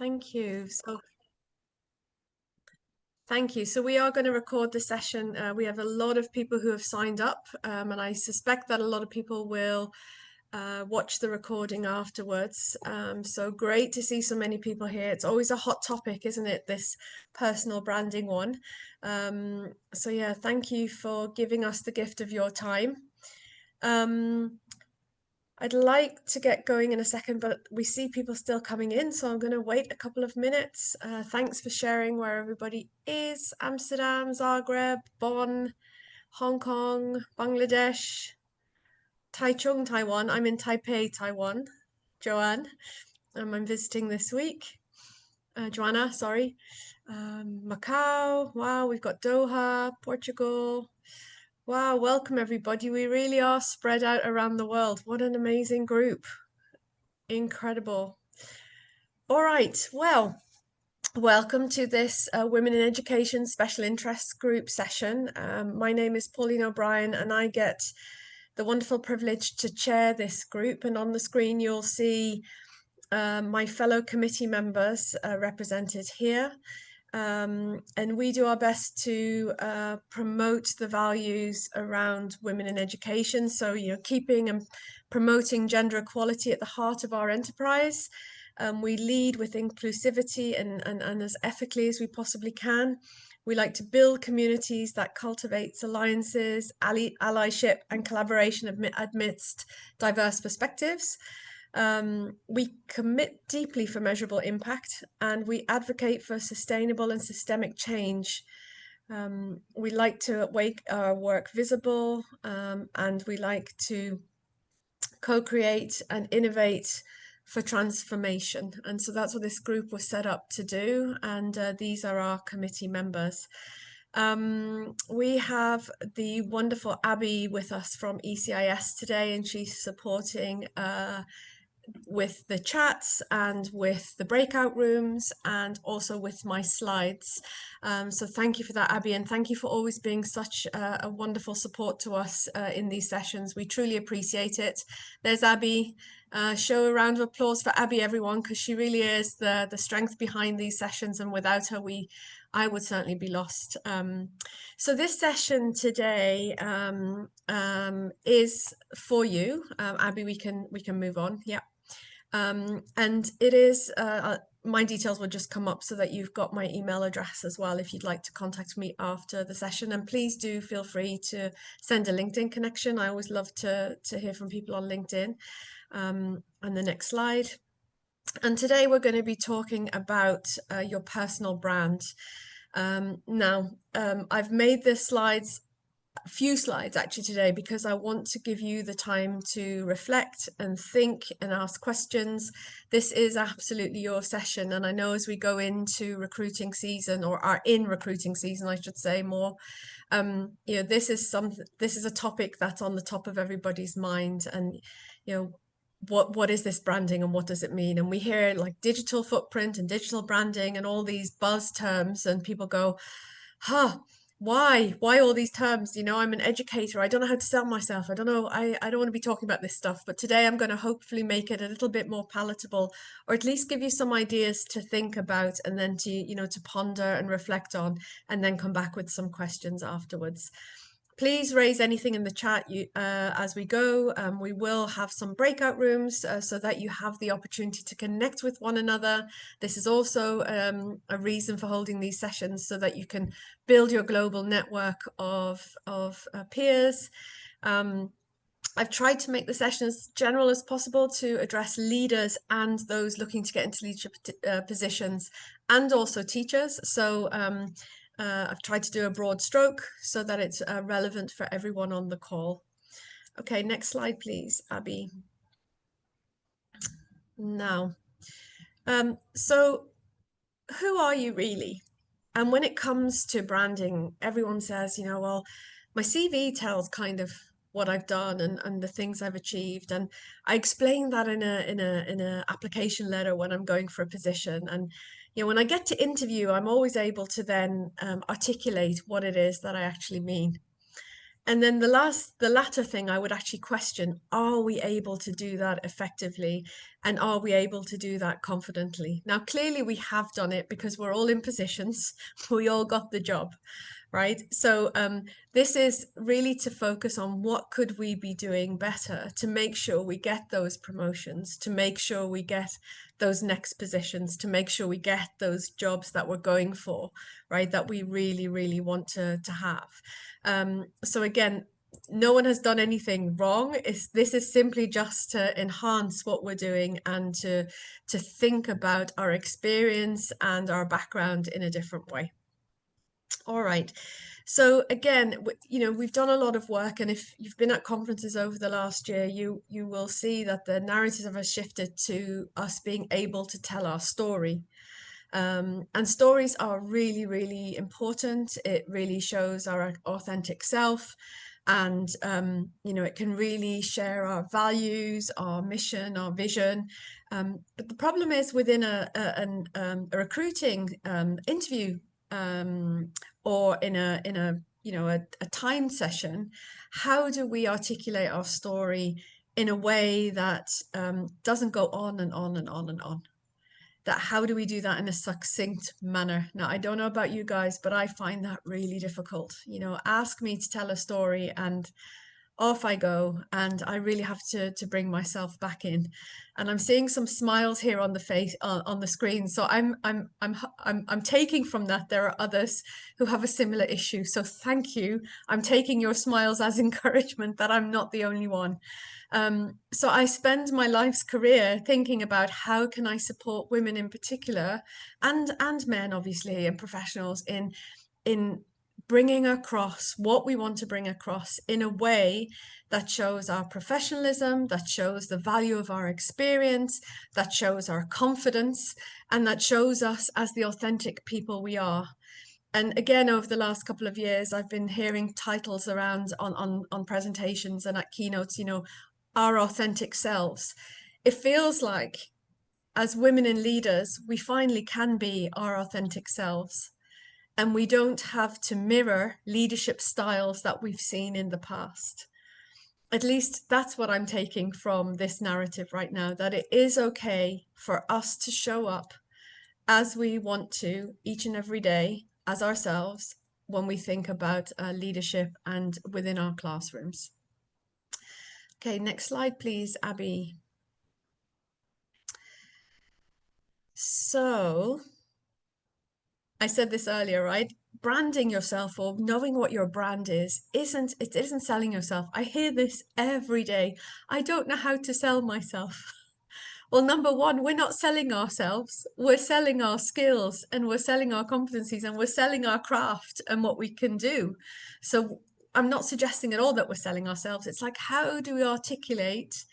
Thank you. Thank you. So we are going to record the session. We have a lot of people who have signed up, and I suspect that a lot of people will watch the recording afterwards. So great to see so many people here. It's always a hot topic, isn't it? This personal branding one. So yeah, thank you for giving us the gift of your time. I'd like to get going in a second, but we see people still coming in, so I'm going to wait a couple of minutes. Thanks for sharing where everybody is. Amsterdam, Zagreb, Bonn, Hong Kong, Bangladesh, Taichung, Taiwan. I'm in Taipei, Taiwan. Joanne, I'm visiting this week. Joanna, sorry. Macau, wow, we've got Doha, Portugal. Wow, welcome everybody. We really are spread out around the world. What an amazing group. Incredible. All right, well, welcome to this Women in Education Special Interest Group session. My name is Pauline O'Brien and I get the wonderful privilege to chair this group. And on the screen, you'll see my fellow committee members represented here. And we do our best to promote the values around women in education. So, keeping and promoting gender equality at the heart of our enterprise. We lead with inclusivity and as ethically as we possibly can. We like to build communities that cultivates alliances, allyship and collaboration amidst diverse perspectives. We commit deeply for measurable impact and we advocate for sustainable and systemic change. We like to make our work visible and we like to co-create and innovate for transformation. And so that's what this group was set up to do. And these are our committee members. We have the wonderful Abby with us from ECIS today, and she's supporting with the chats and with the breakout rooms and also with my slides. So thank you for that, Abby, and thank you for always being such a wonderful support to us in these sessions. We truly appreciate it. There's Abby. Show a round of applause for Abby, everyone, because she really is the strength behind these sessions, and without her, I would certainly be lost. So this session today is for you. Abby, we can move on. Yeah. And it is, my details will just come up so that you've got my email address as well if you'd like to contact me after the session. And please do feel free to send a LinkedIn connection. I always love to hear from people on LinkedIn. And the next slide. And today we're going to be talking about your personal brand. I've made the slides a few slides actually today because I want to give you the time to reflect and think and ask questions. This is absolutely your session, and I know as we go into recruiting season, or are in recruiting season I should say more, this is a topic that's on the top of everybody's mind. And what is this branding and what does it mean? And we hear like digital footprint and digital branding and all these buzz terms, and people go, why all these terms? I'm an educator. I don't know how to sell myself. I don't know. I don't want to be talking about this stuff. But today I'm going to hopefully make it a little bit more palatable, or at least give you some ideas to think about and then to ponder and reflect on, and then come back with some questions afterwards. Please raise anything in the chat as we go. We will have some breakout rooms so that you have the opportunity to connect with one another. This is also a reason for holding these sessions, so that you can build your global network of peers. I've tried to make the session as general as possible to address leaders and those looking to get into leadership positions, and also teachers. So I've tried to do a broad stroke so that it's relevant for everyone on the call. Okay, next slide, please, Abby. Now, so who are you really? And when it comes to branding, everyone says, well, my CV tells kind of what I've done and the things I've achieved. And I explain that in a application letter when I'm going for a position. And when I get to interview, I'm always able to then articulate what it is that I actually mean. And then the latter thing I would actually question, are we able to do that effectively? And are we able to do that confidently? Now, clearly we have done it because we're all in positions. We all got the job, right? So this is really to focus on what could we be doing better to make sure we get those promotions, to make sure we get those next positions, to make sure we get those jobs that we're going for, right? That we really, really want to have. So again, no one has done anything wrong. This is simply just to enhance what we're doing and to think about our experience and our background in a different way. All right. So again, we've done a lot of work, and if you've been at conferences over the last year, you will see that the narrative has shifted to us being able to tell our story. And stories are really, really important. It really shows our authentic self. And, it can really share our values, our mission, our vision. But the problem is within a recruiting interview or in a timed session, how do we articulate our story in a way that doesn't go on and on and on and on? That how do we do that in a succinct manner? Now, I don't know about you guys, but I find that really difficult. Ask me to tell a story and off I go, and I really have to bring myself back in. And I'm seeing some smiles here on the face on the screen, so I'm taking from that there are others who have a similar issue. So thank you. I'm taking your smiles as encouragement that I'm not the only one. So I spend my life's career thinking about how can I support women in particular, and men obviously, and professionals in bringing across what we want to bring across in a way that shows our professionalism, that shows the value of our experience, that shows our confidence, and that shows us as the authentic people we are. And again, over the last couple of years, I've been hearing titles around on presentations and at keynotes, our authentic selves. It feels like as women and leaders, we finally can be our authentic selves. And we don't have to mirror leadership styles that we've seen in the past. At least that's what I'm taking from this narrative right now, that it is okay for us to show up as we want to each and every day as ourselves when we think about leadership and within our classrooms. Okay, next slide, please, Abby. So I said this earlier, right? Branding yourself or knowing what your brand is isn't selling yourself. I hear this every day. I don't know how to sell myself. Well, number one, we're not selling ourselves. We're selling our skills, and we're selling our competencies, and we're selling our craft and what we can do. So I'm not suggesting at all that we're selling ourselves. It's like, how do we articulate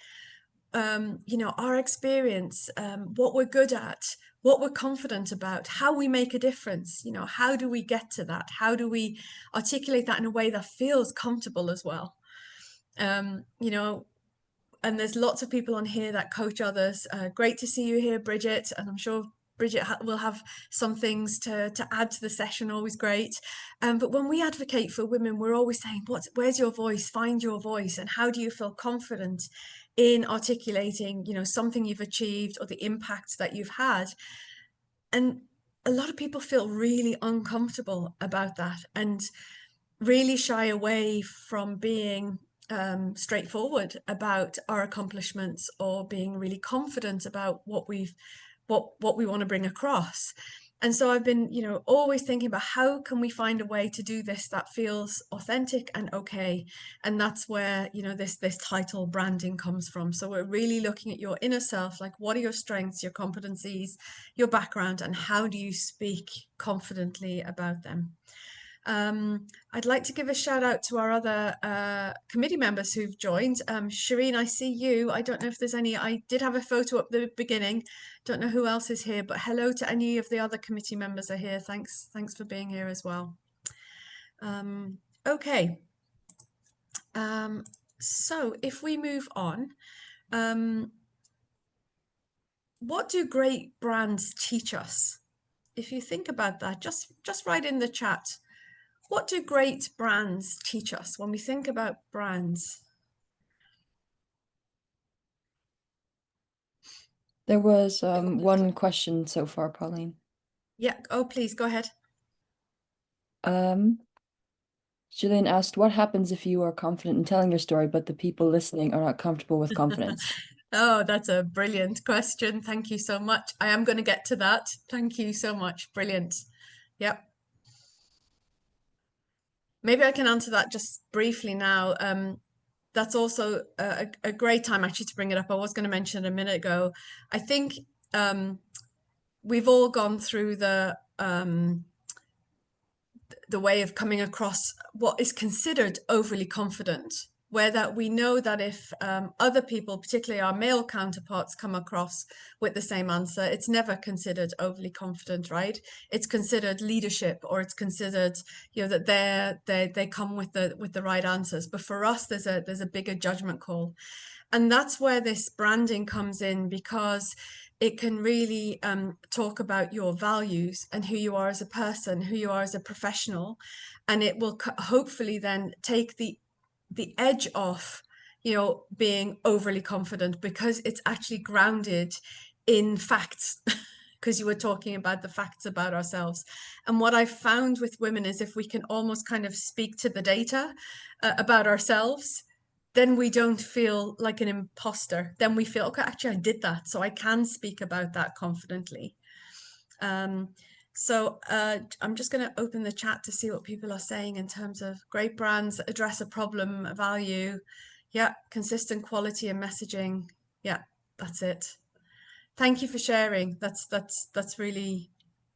our experience, what we're good at, what we're confident about, how we make a difference, how do we get to that? How do we articulate that in a way that feels comfortable as well? And there's lots of people on here that coach others. Great to see you here, Bridget, and I'm sure Bridget will have some things to add to the session, always great. But when we advocate for women, we're always saying, where's your voice? Find your voice. And how do you feel confident in articulating, something you've achieved or the impact that you've had? And a lot of people feel really uncomfortable about that and really shy away from being straightforward about our accomplishments or being really confident about what we want to bring across. And so I've been, always thinking about how can we find a way to do this that feels authentic and okay. And that's where, this title branding comes from. So we're really looking at your inner self, like what are your strengths, your competencies, your background, and how do you speak confidently about them? I'd like to give a shout out to our other committee members who've joined. Shireen, I see you. I don't know if there's any, I did have a photo up the beginning. Don't know who else is here, but hello to any of the other committee members are here. Thanks for being here as well. Okay. So if we move on, what do great brands teach us? If you think about that, just write in the chat. What do great brands teach us when we think about brands? There was one question so far, Pauline. Yeah, oh, please go ahead. Jillian asked, what happens if you are confident in telling your story, but the people listening are not comfortable with confidence? Oh, that's a brilliant question. Thank you so much. I am going to get to that. Thank you so much. Brilliant. Yep. Maybe I can answer that just briefly now. That's also a great time actually to bring it up. I was going to mention it a minute ago. I think we've all gone through the way of coming across what is considered overly confident, where that we know that if other people, particularly our male counterparts, come across with the same answer, it's never considered overly confident, right? It's considered leadership, or it's considered, you know, that they come with the right answers. But for us, there's a bigger judgment call. And that's where this branding comes in, because it can really talk about your values and who you are as a person, who you are as a professional. And it will hopefully then take the edge off, you know, being overly confident, because it's actually grounded in facts. Because you were talking about the facts about ourselves. And what I've found with women is if we can almost kind of speak to the data about ourselves, then we don't feel like an imposter. Then we feel, okay, actually, I did that, so I can speak about that confidently. So I'm just going to open the chat to see what people are saying in terms of great brands address a problem, a value. Yeah, consistent quality and messaging. Yeah, that's it. Thank you for sharing. That's really,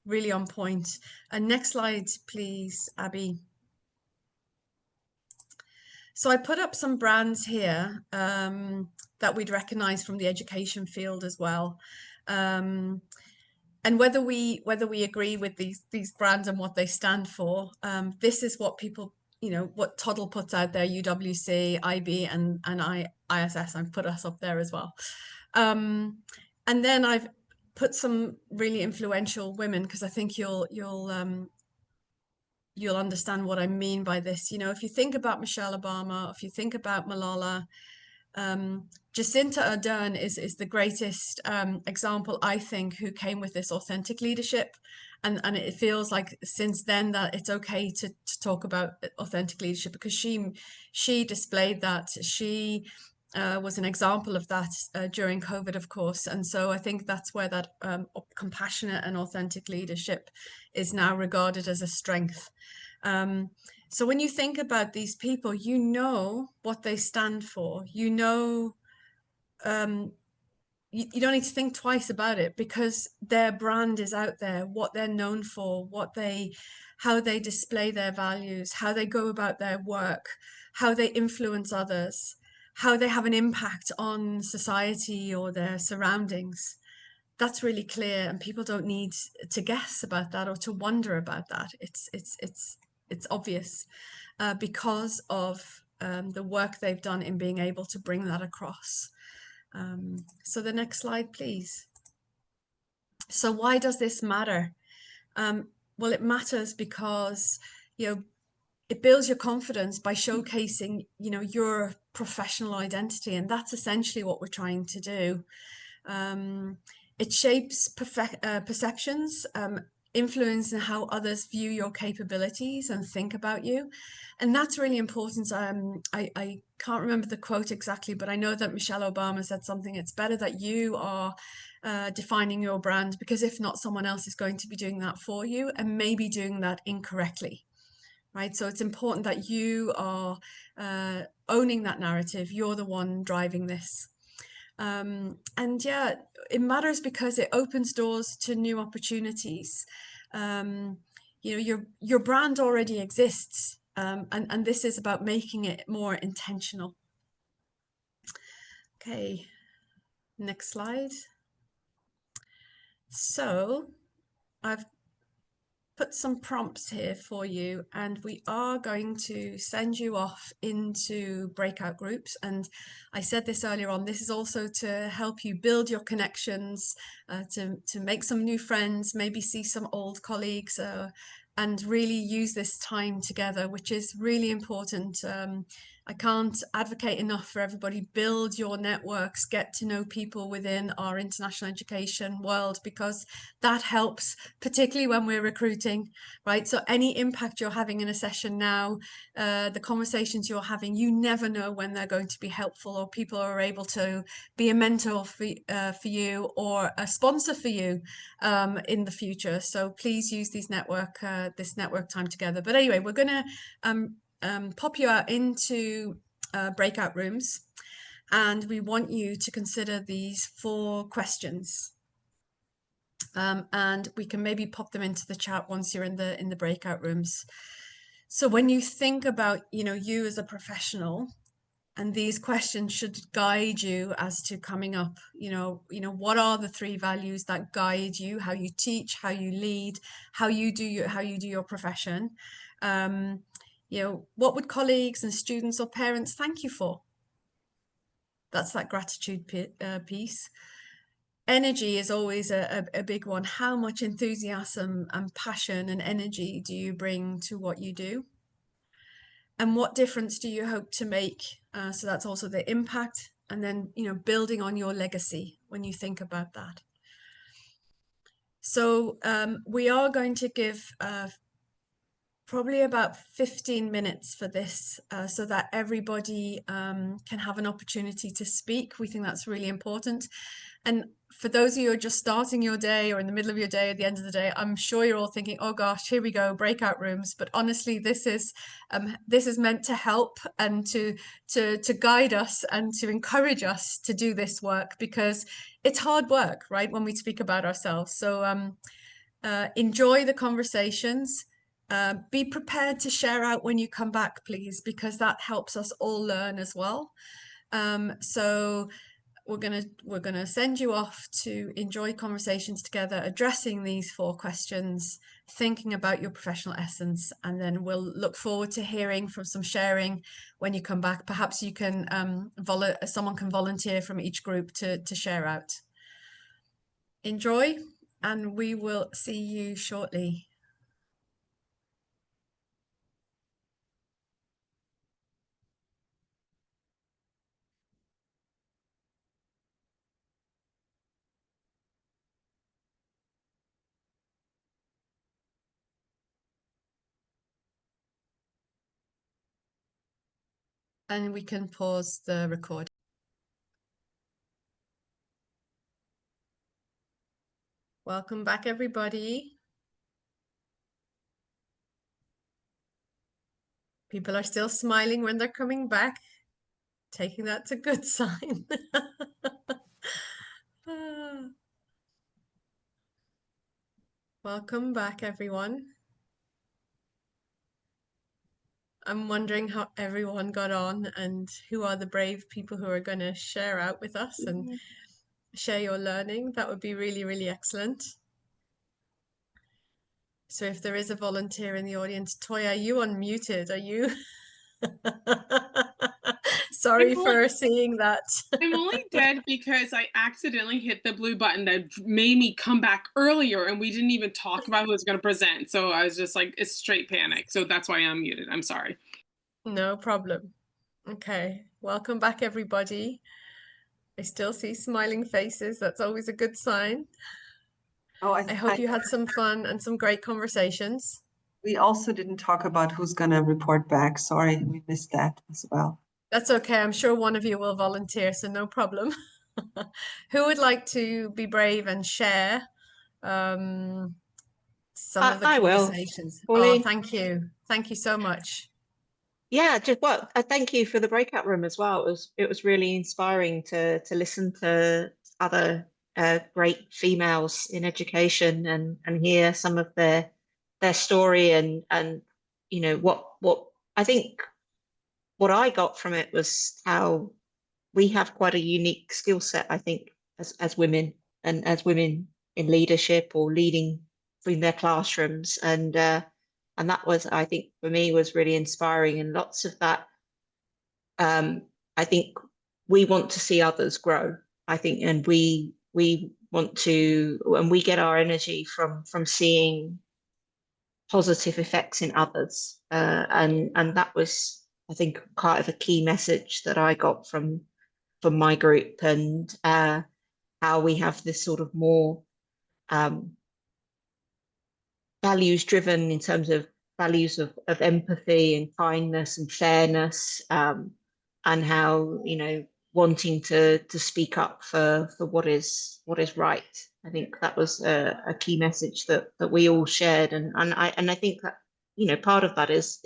really on point. And next slide, please, Abby. So I put up some brands here that we'd recognize from the education field as well. And whether we agree with these brands and what they stand for, this is what people, you know, what Toddle puts out there, UWC, IB, and ISS. I've put us up there as well. And then I've put some really influential women, because I think you'll understand what I mean by this. You know, if you think about Michelle Obama, if you think about Malala, Jacinta Ardern is the greatest example, I think, who came with this authentic leadership. And it feels like since then that it's okay to talk about authentic leadership, because she displayed that. She was an example of that during COVID, of course. And so I think that's where that compassionate and authentic leadership is now regarded as a strength. So when you think about these people, you know what they stand for. You know, you don't need to think twice about it, because their brand is out there, what they're known for, how they display their values, how they go about their work, how they influence others, how they have an impact on society or their surroundings. That's really clear, and people don't need to guess about that or to wonder about that. It's obvious because of the work they've done in being able to bring that across. So the next slide, please. So why does this matter? Well, it matters because, you know, it builds your confidence by showcasing, you know, your professional identity, and that's essentially what we're trying to do. It shapes perceptions, influencing how others view your capabilities and think about you. And that's really important. I can't remember the quote exactly, but I know that Michelle Obama said something, it's better that you are defining your brand, because if not, someone else is going to be doing that for you, and maybe doing that incorrectly. Right. So it's important that you are owning that narrative. You're the one driving this. And yeah, it matters because it opens doors to new opportunities. You know, your brand already exists, and this is about making it more intentional. Okay, next slide. So I've put some prompts here for you, and we are going to send you off into breakout groups. And I said this earlier on, this is also to help you build your connections, to make some new friends, maybe see some old colleagues, and really use this time together, which is really important. I can't advocate enough for everybody. Build your networks, get to know people within our international education world, because that helps, particularly when we're recruiting, right? So any impact you're having in a session now, the conversations you're having, you never know when they're going to be helpful, or people are able to be a mentor for you, or a sponsor for you in the future. So please use these this network time together. But anyway, we're going to pop you out into breakout rooms, and we want you to consider these 4 questions. And we can maybe pop them into the chat once you're in the breakout rooms. So when you think about, you as a professional, and these questions should guide you as to coming up, what are the 3 values that guide you, how you teach, how you lead, how you do your profession. What would colleagues and students or parents thank you for? That's that gratitude piece. Energy is always a big one. How much enthusiasm and passion and energy do you bring to what you do? And what difference do you hope to make? So that's also the impact, and then, building on your legacy when you think about that. So we are going to give probably about 15 minutes for this, so that everybody can have an opportunity to speak. We think that's really important. And for those of you who are just starting your day, or in the middle of your day, at the end of the day, I'm sure you're all thinking, oh gosh, here we go, breakout rooms. But honestly, this is meant to help and to guide us and to encourage us to do this work, because it's hard work, right, when we speak about ourselves. So enjoy the conversations. Be prepared to share out when you come back, please, because that helps us all learn as well. So we're gonna send you off to enjoy conversations together, addressing these 4 questions, thinking about your professional essence, and then we'll look forward to hearing from some sharing when you come back. Perhaps you can someone can volunteer from each group to share out. Enjoy, and we will see you shortly. And we can pause the recording. Welcome back, everybody. People are still smiling when they're coming back, taking that's a good sign. Welcome back, everyone. I'm wondering how everyone got on, and who are the brave people who are going to share out with us and share your learning. That would be really, really excellent. So if there is a volunteer in the audience, Toya, are you unmuted? Are you? Sorry for seeing that. I'm only dead because I accidentally hit the blue button that made me come back earlier, and we didn't even talk about who was going to present. So I was just like, it's straight panic. So that's why I'm muted. I'm sorry. No problem. Okay, welcome back, everybody. I still see smiling faces. That's always a good sign. Oh, I hope you had some fun and some great conversations. We also didn't talk about who's going to report back. Sorry, we missed that as well. That's okay. I'm sure one of you will volunteer, so no problem. Who would like to be brave and share some of the conversations? Pauline. Oh, thank you. Thank you so much. Yeah, thank you for the breakout room as well. It was really inspiring to listen to other great females in education and hear some of their story and what I think what I got from it was how we have quite a unique skill set, I think, as women, and as women in leadership or leading in their classrooms. And that was, I think, for me, was really inspiring. And lots of that, I think we want to see others grow, I think, and we want to, and we get our energy from seeing positive effects in others. And that was, I think, kind of a key message that I got from my group, and how we have this sort of more values driven in terms of values of empathy and kindness and fairness, and how, you know, wanting to speak up for what is right. I think that was a key message that we all shared, and I think that, you know, part of that is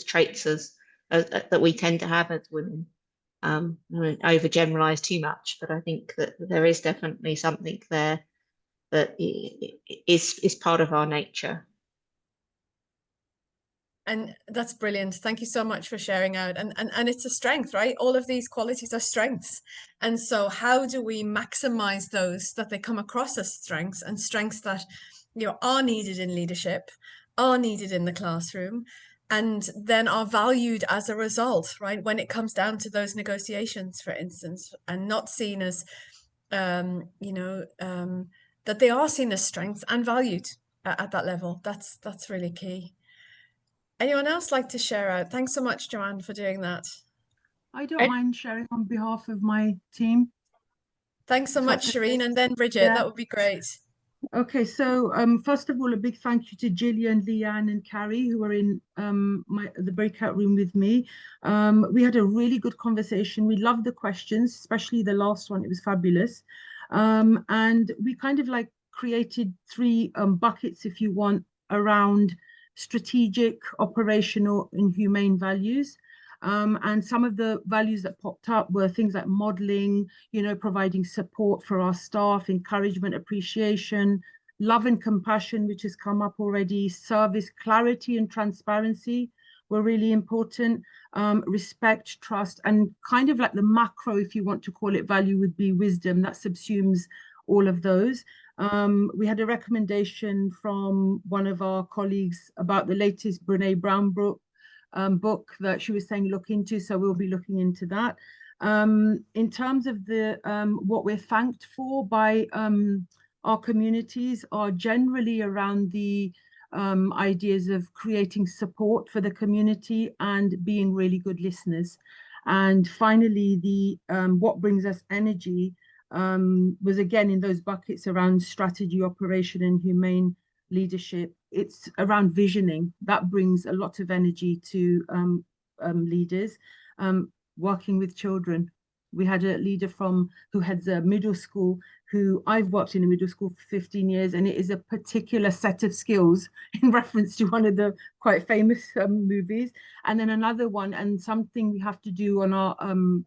traits that we tend to have as women. I won't overgeneralize too much, but I think that there is definitely something there that is part of our nature. And that's brilliant. Thank you so much for sharing out. And it's a strength, right? All of these qualities are strengths. And so how do we maximize those, that they come across as strengths, and strengths that, you know, are needed in leadership, are needed in the classroom, and then are valued as a result, right? When it comes down to those negotiations, for instance, and not seen as, that they are seen as strengths and valued at that level. That's really key. Anyone else like to share out? Thanks so much, Joanne, for doing that. I don't mind sharing on behalf of my team. Thanks so much, Shireen, and then Bridget. Yeah. That would be great. Okay, so first of all, a big thank you to Gillian, Leanne, and Carrie, who are in the breakout room with me. We had a really good conversation. We loved the questions, especially the last one. It was fabulous. And we kind of like created three buckets, if you want, around strategic, operational, and humane values. And some of the values that popped up were things like modeling, you know, providing support for our staff, encouragement, appreciation, love and compassion, which has come up already, service, clarity and transparency were really important, respect, trust, and kind of like the macro, if you want to call it, value would be wisdom. That subsumes all of those. We had a recommendation from one of our colleagues about the latest Brene Brown book that she was saying look into, so we'll be looking into that. In terms of the what we're thanked for by our communities are generally around the ideas of creating support for the community and being really good listeners. And finally, the what brings us energy was again in those buckets around strategy, operation, and humane leadership. It's around visioning that brings a lot of energy to leaders. Working with children, we had a leader who heads a middle school, who I've worked in a middle school for 15 years, and it is a particular set of skills in reference to one of the quite famous movies. And then another one, and something we have to do on our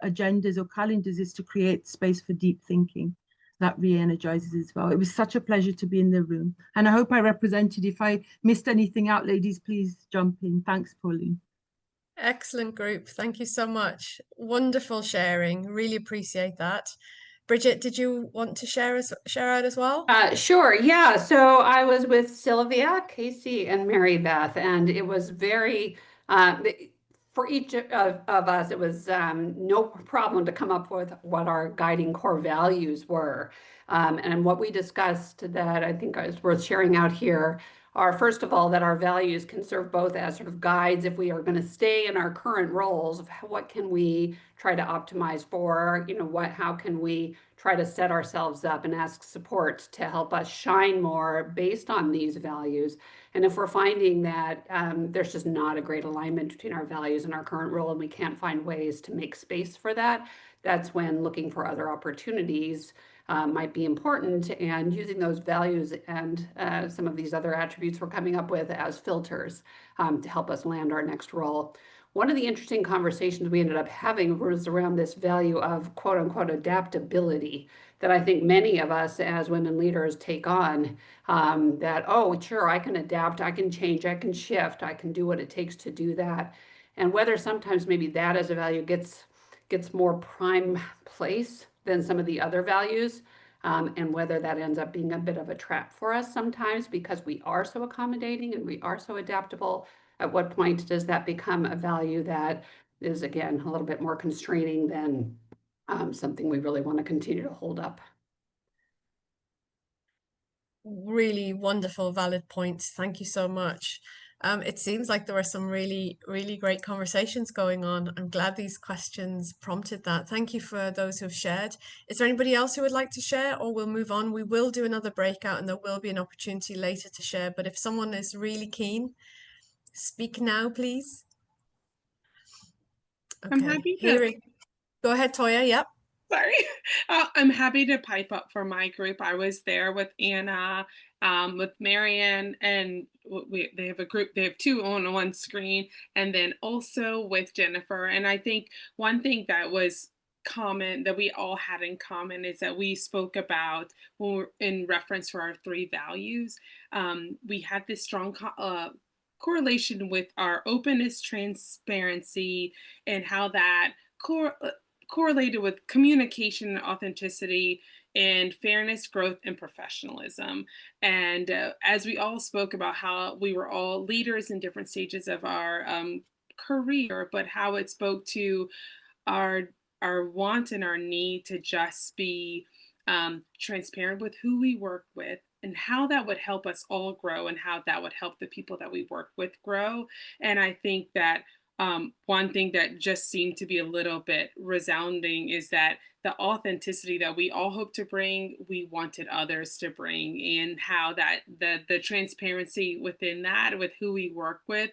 agendas or calendars, is to create space for deep thinking. That re-energizes as well. It was such a pleasure to be in the room. And I hope I represented. If I missed anything out, ladies, please jump in. Thanks, Pauline. Excellent group. Thank you so much. Wonderful sharing. Really appreciate that. Bridget, did you want to share out as well? Sure. Yeah. So I was with Sylvia, Casey, and Mary Beth, and it was very, for each of us, it was no problem to come up with what our guiding core values were. And what we discussed that I think is worth sharing out here are, first of all, that our values can serve both as sort of guides if we are going to stay in our current roles of what can we try to optimize for, you know, how can we try to set ourselves up and ask support to help us shine more based on these values. And if we're finding that there's just not a great alignment between our values and our current role, and we can't find ways to make space for that, that's when looking for other opportunities might be important, and using those values and some of these other attributes we're coming up with as filters to help us land our next role. One of the interesting conversations we ended up having was around this value of quote unquote adaptability that I think many of us as women leaders take on, that, oh, sure, I can adapt, I can change, I can shift, I can do what it takes to do that. And whether sometimes maybe that as a value gets more prime place than some of the other values, and whether that ends up being a bit of a trap for us sometimes because we are so accommodating and we are so adaptable. At what point does that become a value that is, again, a little bit more constraining than something we really want to continue to hold up? really wonderful, valid points. Thank you so much. It seems like there were some really, really great conversations going on. I'm glad these questions prompted that. Thank you for those who have shared. Is there anybody else who would like to share, or we'll move on? We will do another breakout and there will be an opportunity later to share. But if someone is really keen, speak now, please. I'm Okay, happy to. hearing. Go ahead, Toya. Yep. Sorry. I'm happy to pipe up for my group. I was there with Anna, with Marianne, and they have a group, they have two on one screen, and then also with Jennifer. And I think one thing that was common, that we all had in common, is that we spoke about, when we're in reference to our 3 values, we had this strong correlation with our openness, transparency, and how that correlated with communication and authenticity and fairness, growth, and professionalism. And as we all spoke about how we were all leaders in different stages of our career, but how it spoke to our want and our need to just be transparent with who we work with, and how that would help us all grow, and how that would help the people that we work with grow. And I think that one thing that just seemed to be a little bit resounding is that the authenticity that we all hope to bring, we wanted others to bring, and how that the transparency within that, with who we work with,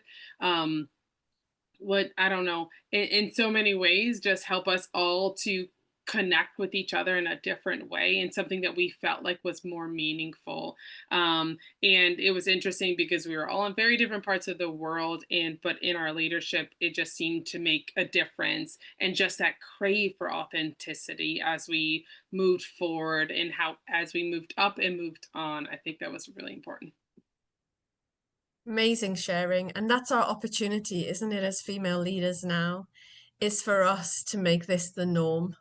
would, I don't know, in so many ways just help us all to connect with each other in a different way, and something that we felt like was more meaningful. And it was interesting because we were all in very different parts of the world, but in our leadership, it just seemed to make a difference, and just that crave for authenticity as we moved forward, and how as we moved up and moved on. I think that was really important. Amazing sharing. And that's our opportunity, isn't it, as female leaders now, is for us to make this the norm,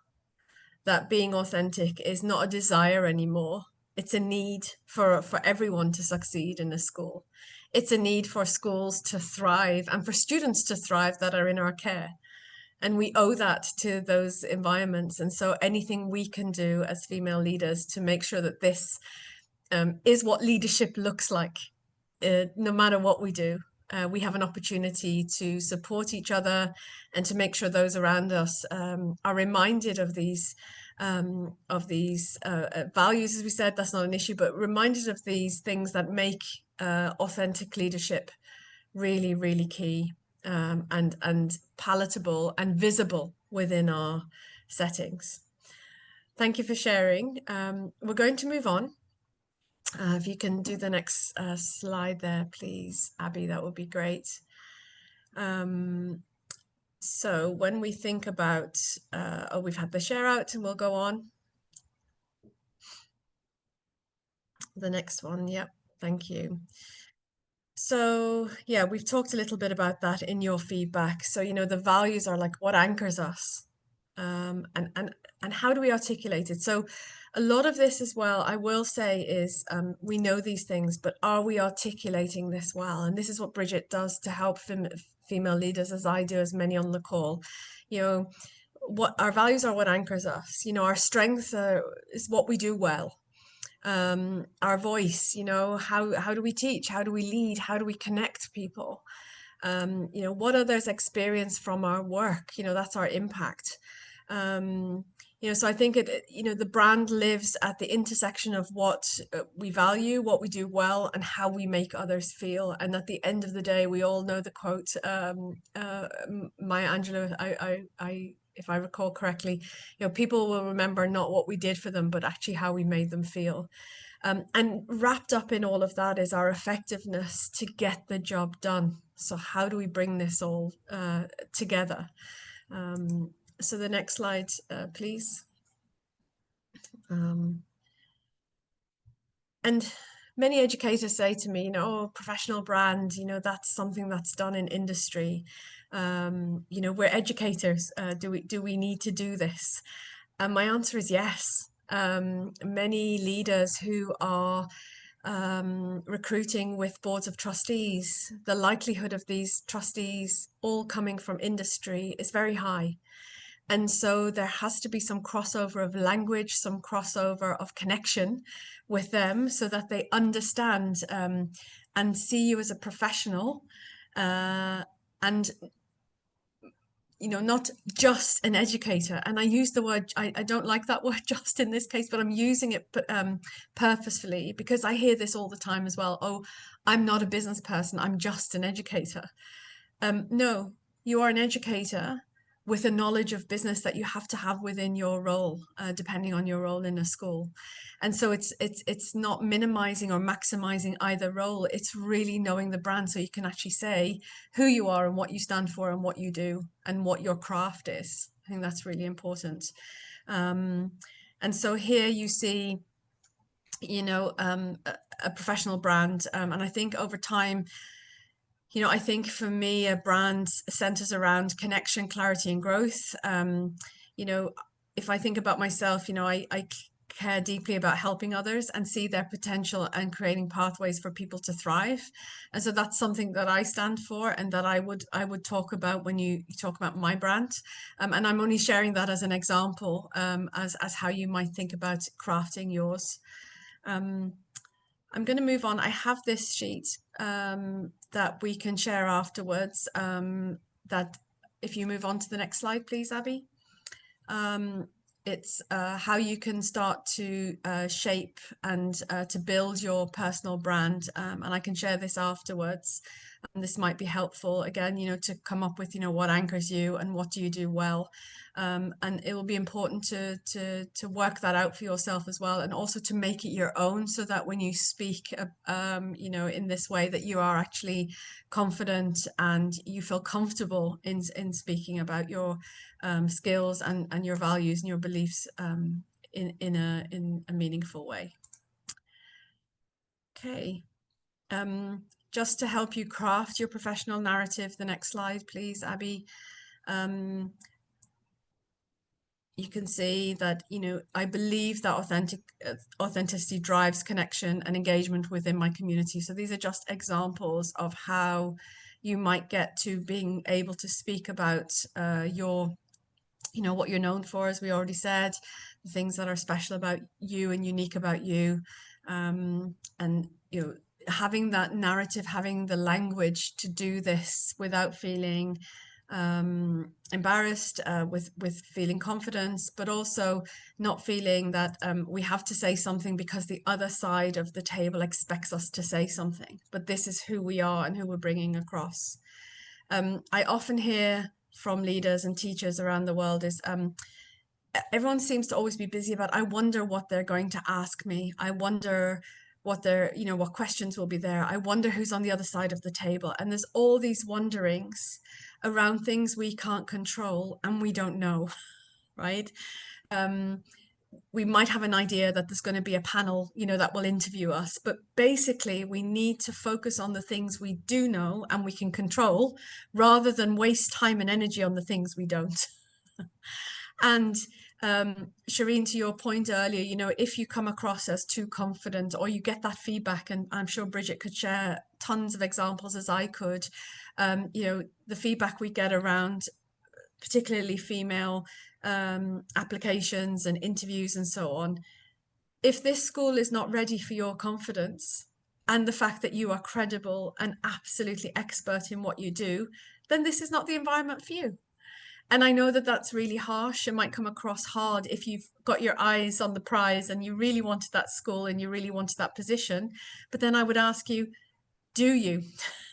that being authentic is not a desire anymore. It's a need for everyone to succeed in a school. It's a need for schools to thrive and for students to thrive that are in our care. And we owe that to those environments. And so anything we can do as female leaders to make sure that this is what leadership looks like, no matter what we do. We have an opportunity to support each other and to make sure those around us are reminded of these values. As we said, that's not an issue, but reminded of these things that make authentic leadership really, really key, and palatable and visible within our settings. Thank you for sharing. We're going to move on. If you can do the next slide there, please, Abby, that would be great. So when we think about, we've had the share out, and we'll go on. The next one, yep, thank you. So yeah, we've talked a little bit about that in your feedback. So, you know, the values are like what anchors us, and how do we articulate it? So a lot of this as well, I will say, is we know these things, but are we articulating this well? And this is what Bridget does to help female leaders, as I do, as many on the call. You know, what our values are, what anchors us. You know, our strength is what we do well. Our voice, you know, how do we teach? How do we lead? How do we connect people? You know, what others experience from our work? You know, that's our impact. You know, so I think you know, the brand lives at the intersection of what we value, what we do well, and how we make others feel. And at the end of the day, we all know the quote, Maya Angelou, if I recall correctly, you know, people will remember not what we did for them, but actually how we made them feel. And wrapped up in all of that is our effectiveness to get the job done. So how do we bring this all together? So the next slide, please. And many educators say to me, you know, oh, professional brand, you know, that's something that's done in industry. You know, we're educators. Do we need to do this? And my answer is yes. Many leaders who are recruiting with boards of trustees, the likelihood of these trustees all coming from industry is very high. And so there has to be some crossover of language, some crossover of connection with them so that they understand and see you as a professional, and not just an educator. And I use the word, I don't like that word just in this case, but I'm using it purposefully, because I hear this all the time as well. Oh, I'm not a business person, I'm just an educator. No, you are an educator with a knowledge of business that you have to have within your role, depending on your role in a school. And so it's not minimizing or maximizing either role. It's really knowing the brand, so you can actually say who you are and what you stand for and what you do and what your craft is. I think that's really important. And so here you see, a professional brand. And I think over time, I think for me, a brand centers around connection, clarity, and growth. If I think about myself, I care deeply about helping others and see their potential and creating pathways for people to thrive. And so that's something that I stand for and that I would talk about when you talk about my brand. And I'm only sharing that as an example, as how you might think about crafting yours. I'm going to move on. I have this sheet that we can share afterwards, that if you move on to the next slide, please, Abby. It's how you can start to shape and to build your personal brand. And I can share this afterwards. And this might be helpful, again, to come up with, what anchors you and what do you do well. And it will be important to work that out for yourself as well, and also to make it your own, so that when you speak, in this way, that you are actually confident and you feel comfortable in speaking about your skills and your values and your beliefs in a meaningful way. Okay. Just to help you craft your professional narrative, the next slide, please, Abby. You can see that, I believe that authenticity drives connection and engagement within my community. So these are just examples of how you might get to being able to speak about your, what you're known for, as we already said, the things that are special about you and unique about you. And, having that narrative, having the language to do this without feeling embarrassed, with feeling confidence, but also not feeling that we have to say something because the other side of the table expects us to say something. But this is who we are and who we're bringing across. I often hear from leaders and teachers around the world is everyone seems to always be busy about, I wonder what they're going to ask me. I wonder what what questions will be there. I wonder who's on the other side of the table. And there's all these wonderings around things we can't control and we don't know, right? We might have an idea that there's going to be a panel, that will interview us, but basically we need to focus on the things we do know and we can control, rather than waste time and energy on the things we don't. And Shireen, to your point earlier, if you come across as too confident or you get that feedback, and I'm sure Bridget could share tons of examples as I could, the feedback we get around particularly female applications and interviews and so on. If this school is not ready for your confidence and the fact that you are credible and absolutely expert in what you do, then this is not the environment for you. And I know that that's really harsh. It might come across hard if you've got your eyes on the prize and you really wanted that school and you really wanted that position. But then I would ask you, do you?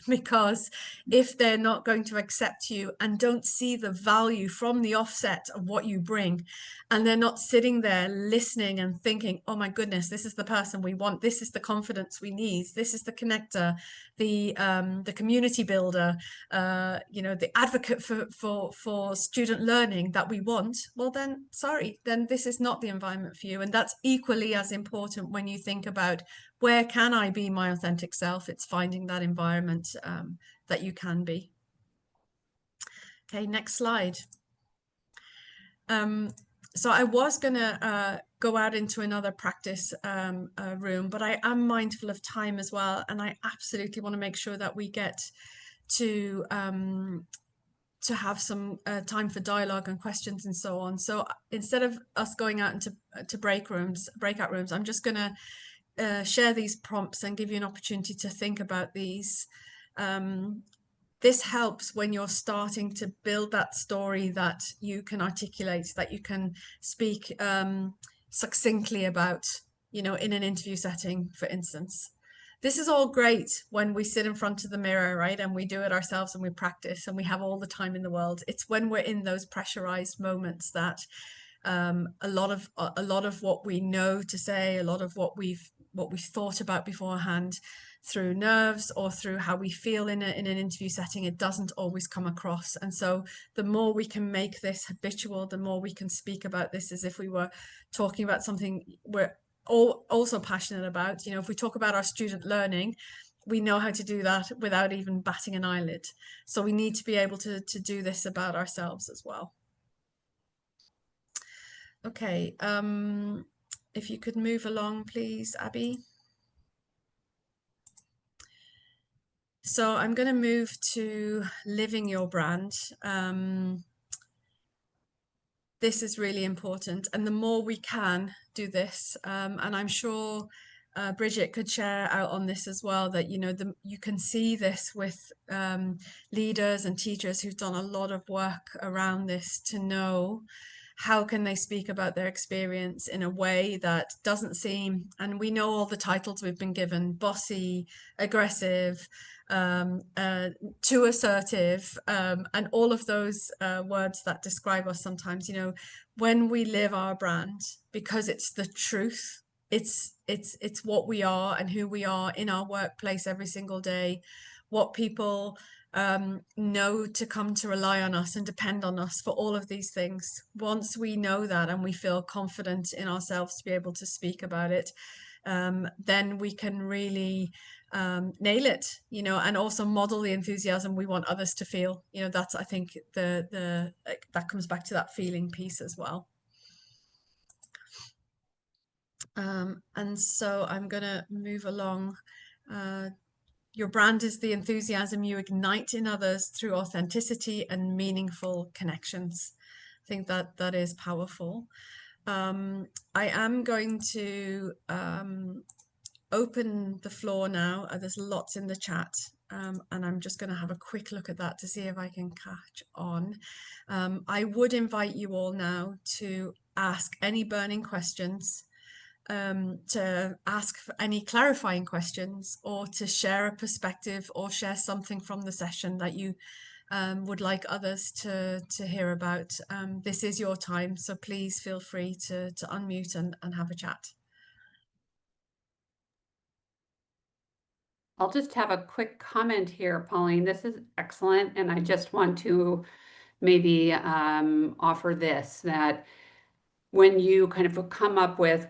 Because if they're not going to accept you and don't see the value from the offset of what you bring, and they're not sitting there listening and thinking, oh my goodness, this is the person we want, this is the confidence we need, this is the connector, the community builder, the advocate for student learning that we want, well then, sorry, then this is not the environment for you. And that's equally as important when you think about, where can I be my authentic self? It's finding that environment that you can be. Okay, next slide. So I was going to go out into another practice room, but I am mindful of time as well. And I absolutely want to make sure that we get to to have some time for dialogue and questions and so on. So instead of us going out into breakout rooms, I'm just going to share these prompts and give you an opportunity to think about these. This helps when you're starting to build that story that you can articulate, that you can speak succinctly about, you know, in an interview setting, for instance. This is all great when we sit in front of the mirror, right? And we do it ourselves and we practice and we have all the time in the world. It's when we're in those pressurized moments that a lot of what we know to say, a lot of what we've thought about beforehand through nerves or through how we feel in an interview setting, it doesn't always come across. And so the more we can make this habitual, the more we can speak about this as if we were talking about something we're also passionate about. You know, if we talk about our student learning, we know how to do that without even batting an eyelid. So we need to be able to do this about ourselves as well. Okay, if you could move along, please, Abby. So I'm going to move to living your brand. This is really important, and the more we can do this, and I'm sure Bridget could share out on this as well, that, you know, you can see this with leaders and teachers who've done a lot of work around this to know how can they speak about their experience in a way that doesn't seem, and we know all the titles we've been given, bossy, aggressive, too assertive, and all of those words that describe us sometimes. You know, when we live our brand, because it's the truth, it's what we are and who we are in our workplace every single day, what people know to come to rely on us and depend on us for all of these things. Once we know that and we feel confident in ourselves to be able to speak about it, then we can really nail it, you know, and also model the enthusiasm we want others to feel. You know, that's, I think, that comes back to that feeling piece as well. And so I'm going to move along. Your brand is the enthusiasm you ignite in others through authenticity and meaningful connections. I think that is powerful. I am going to open the floor now. There's lots in the chat, and I'm just going to have a quick look at that to see if I can catch on. I would invite you all now to ask any burning questions, to ask for any clarifying questions, or to share a perspective or share something from the session that you would like others to hear about. This is your time, so please feel free to unmute and have a chat. I'll just have a quick comment here, Pauline. This is excellent, and I just want to maybe offer this, that when you kind of come up with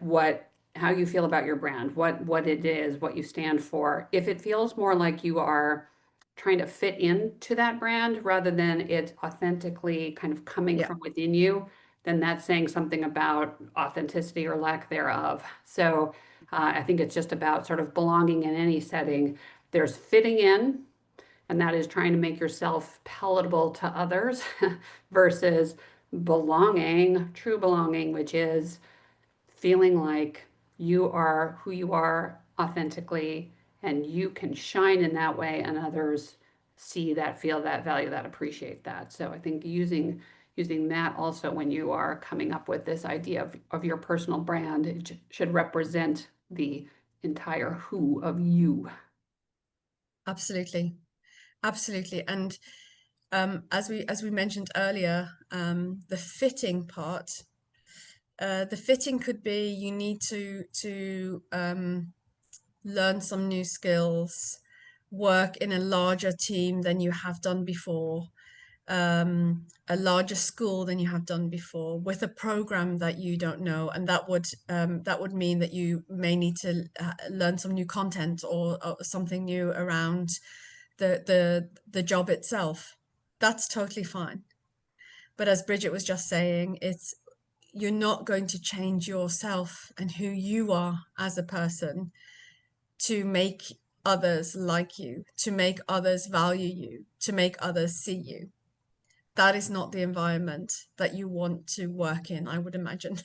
how you feel about your brand, what it is, what you stand for, if it feels more like you are trying to fit into that brand rather than it authentically kind of coming from within you, then that's saying something about authenticity or lack thereof. So I think it's just about sort of belonging in any setting. There's fitting in, and that is trying to make yourself palatable to others versus belonging, true belonging, which is feeling like you are who you are authentically, and you can shine in that way, and others see that, feel that, value that, appreciate that. So I think using that also when you are coming up with this idea of your personal brand, it should represent the entire who of you. Absolutely. Absolutely. And as we mentioned earlier, the fitting part, the fitting could be you need to learn some new skills, work in a larger team than you have done before, a larger school than you have done before, with a program that you don't know, and that would mean that you may need to learn some new content or something new around the job itself. That's totally fine. But as Bridget was just saying, you're not going to change yourself and who you are as a person to make others like you, to make others value you, to make others see you. that is not the environment that you want to work in, I would imagine.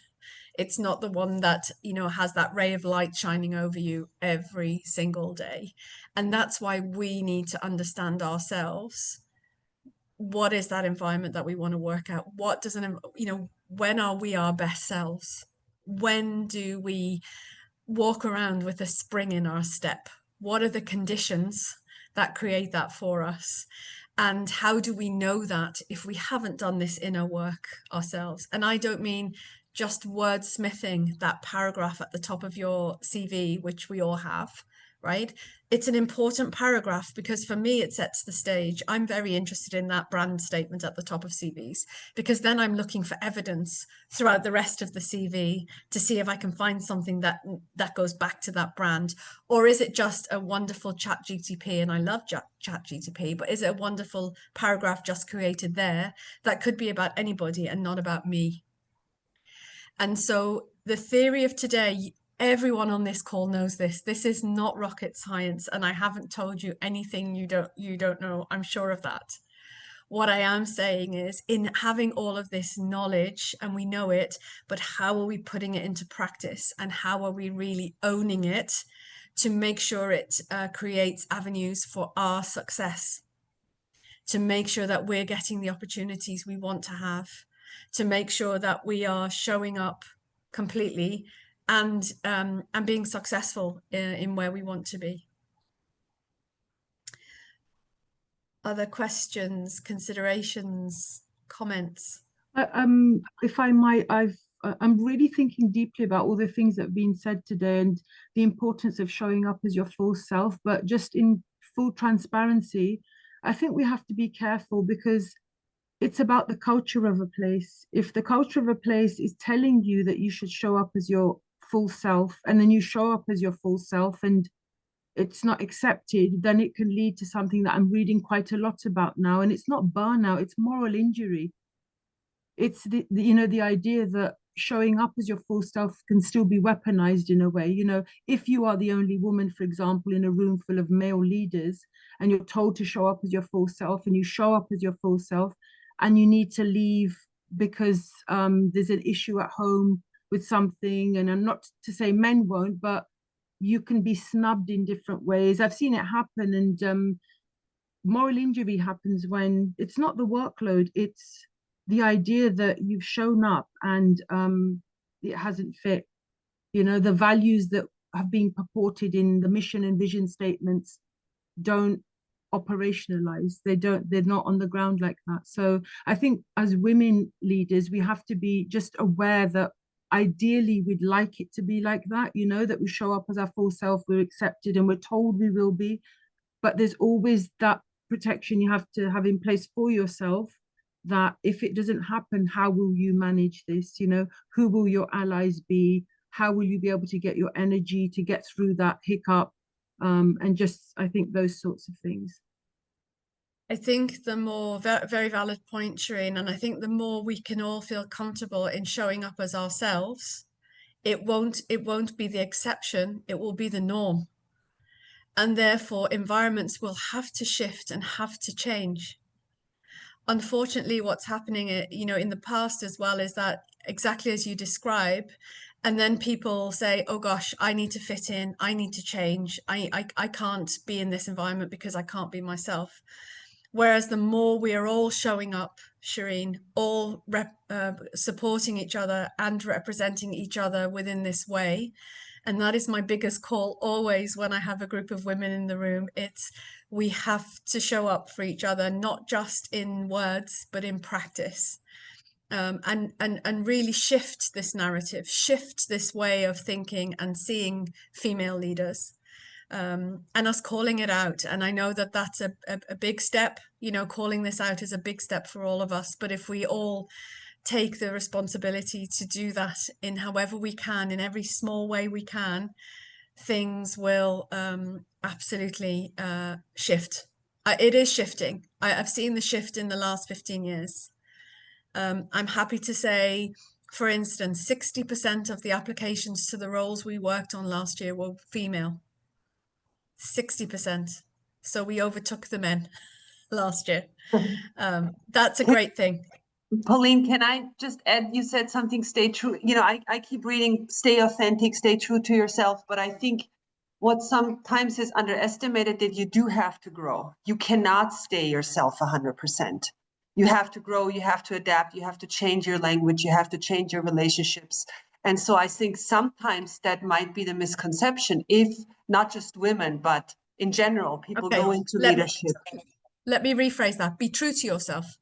It's not the one that, you know, has that ray of light shining over you every single day. And that's why we need to understand ourselves. What is that environment that we want to work at? What does you know, when are we our best selves? When do we walk around with a spring in our step? What are the conditions that create that for us? And how do we know that if we haven't done this inner work ourselves? And I don't mean just wordsmithing that paragraph at the top of your CV, which we all have, right? It's an important paragraph because for me, it sets the stage. I'm very interested in that brand statement at the top of CVs, because then I'm looking for evidence throughout the rest of the CV to see if I can find something that goes back to that brand. Or is it just a wonderful chat GTP? And I love chat GTP, but is it a wonderful paragraph just created there that could be about anybody and not about me? And so the theory of today, everyone on this call knows this. This is not rocket science, and I haven't told you anything you don't know. I'm sure of that. What I am saying is, in having all of this knowledge, and we know it, but how are we putting it into practice, and how are we really owning it to make sure it creates avenues for our success, to make sure that we're getting the opportunities we want to have, to make sure that we are showing up completely and being successful in where we want to be. Other questions, considerations, comments? If I might, I'm really thinking deeply about all the things that have been said today and the importance of showing up as your full self, but just in full transparency, I think we have to be careful because it's about the culture of a place. If the culture of a place is telling you that you should show up as your full self, and then you show up as your full self and it's not accepted, then it can lead to something that I'm reading quite a lot about now. And it's not burnout, it's moral injury. It's the idea that showing up as your full self can still be weaponized in a way. If you are the only woman, for example, in a room full of male leaders, and you're told to show up as your full self, and you show up as your full self, and you need to leave because there's an issue at home with something, and I'm not to say men won't, but you can be snubbed in different ways. I've seen it happen, and moral injury happens when it's not the workload, it's the idea that you've shown up and it hasn't fit. The values that have been purported in the mission and vision statements don't operationalize. They're not on the ground like that. So I think as women leaders, we have to be just aware that ideally we'd like it to be like that, that we show up as our full self, we're accepted and we're told we will be. But there's always that protection you have to have in place for yourself, that if it doesn't happen, how will you manage this? Who will your allies be? How will you be able to get your energy to get through that hiccup? And just, I think those sorts of things. I think the more, very valid point, Shireen, and I think the more we can all feel comfortable in showing up as ourselves, it won't be the exception, it will be the norm. And therefore environments will have to shift and have to change. Unfortunately, what's happening, in the past as well, is that exactly as you describe, and then people say, oh gosh, I need to fit in, I need to change, I can't be in this environment because I can't be myself. Whereas the more we are all showing up, Shireen, all supporting each other and representing each other within this way, and that is my biggest call always when I have a group of women in the room, it's we have to show up for each other, not just in words, but in practice. And really shift this narrative, shift this way of thinking and seeing female leaders, and us calling it out. And I know that that's a big step, calling this out is a big step for all of us. But if we all take the responsibility to do that in however we can, in every small way we can, things will absolutely shift. It is shifting. I've seen the shift in the last 15 years. I'm happy to say, for instance, 60% of the applications to the roles we worked on last year were female. 60%. So we overtook the men last year. That's a great thing. Pauline, can I just add, you said something, stay true. You know, I keep reading, stay authentic, stay true to yourself. But I think what sometimes is underestimated, that you do have to grow. You cannot stay yourself 100%. You have to grow, you have to adapt, you have to change your language, you have to change your relationships. And so I think sometimes that might be the misconception, if not just women, but in general, people go into leadership. Let me rephrase that. Be true to yourself.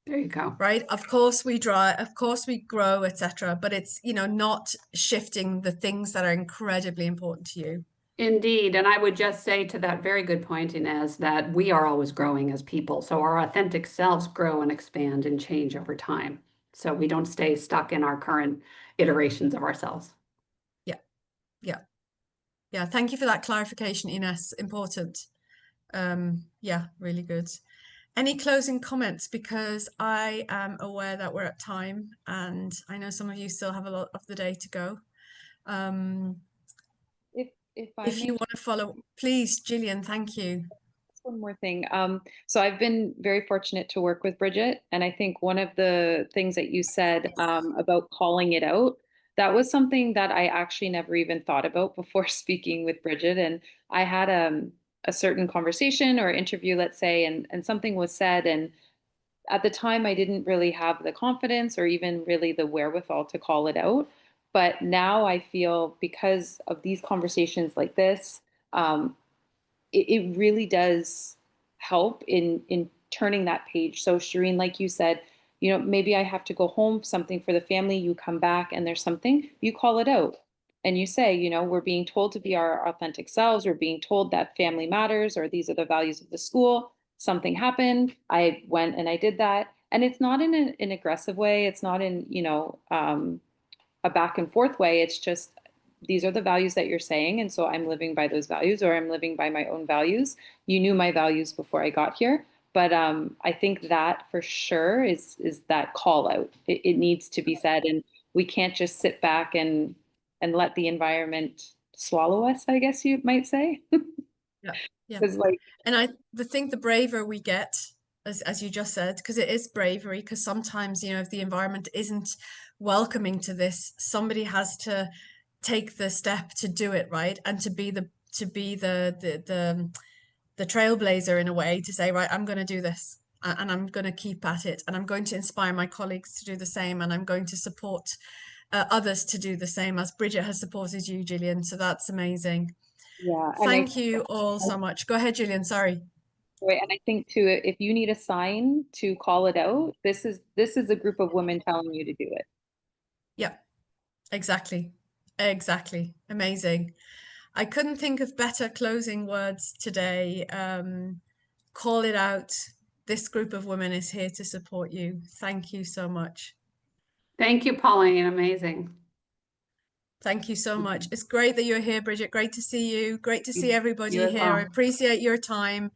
There you go. Right? Of course we drive, of course we grow, etc. But it's, you know, not shifting the things that are incredibly important to you. Indeed. And I would just say to that very good point, Inez, that we are always growing as people. So our authentic selves grow and expand and change over time. So we don't stay stuck in our current iterations of ourselves. Yeah. Yeah. Yeah. Thank you for that clarification, Ines. Important. Yeah, really good. Any closing comments? Because I am aware that we're at time and I know some of you still have a lot of the day to go. If you want to follow, please, Gillian, thank you. One more thing. So I've been very fortunate to work with Bridget, and I think one of the things that you said about calling it out, that was something that I actually never even thought about before speaking with Bridget. And I had a certain conversation or interview, let's say, and something was said, and at the time I didn't really have the confidence or even really the wherewithal to call it out. But now I feel, because of these conversations like this, it really does help in turning that page. So Shireen, like you said, you know, maybe I have to go home, something for the family, you come back and there's something, you call it out. And you say, you know, we're being told to be our authentic selves. We're being told that family matters, or these are the values of the school. Something happened. I went and I did that. And it's not in an aggressive way. It's not in, you know, a back and forth way. It's just, these are the values that you're saying. And so I'm living by those values, or I'm living by my own values. You knew my values before I got here. But I think that for sure is that call out. It needs to be said. And we can't just sit back and let the environment swallow us, I guess you might say. Yeah. Yeah. Like, and I think the braver we get, as you just said, because it is bravery, because sometimes, you know, if the environment isn't welcoming to this, somebody has to take the step to do it, right? And to be the trailblazer in a way, to say, right, I'm going to do this and I'm going to keep at it, and I'm going to inspire my colleagues to do the same, and I'm going to support others to do the same, as Bridget has supported you, Gillian. So that's amazing. yeah. Thank you all so much. Go ahead, Gillian. Sorry. Right. And I think too, if you need a sign to call it out, this is a group of women telling you to do it. Yeah, exactly. Exactly. Amazing. I couldn't think of better closing words today. Call it out. This group of women is here to support you. Thank you so much. Thank you, Pauline. Amazing. Thank you so much. It's great that you're here, Bridget. Great to see you. Great to see everybody You as here. well. I appreciate your time.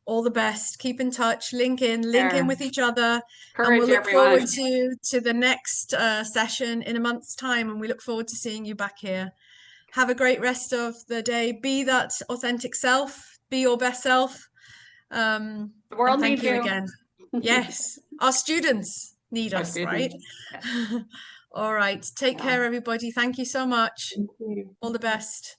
All the best. Keep in touch. Link in with each other. And we'll Encourage look forward everyone. to the next session in a month's time. And we look forward to seeing you back here. Have a great rest of the day. Be that authentic self. Be your best self. The world and thank needs you you. again. Yes, our students need Our us, students. right? Yes. All right. Take care, everybody. Thank you so much. Thank you. All the best.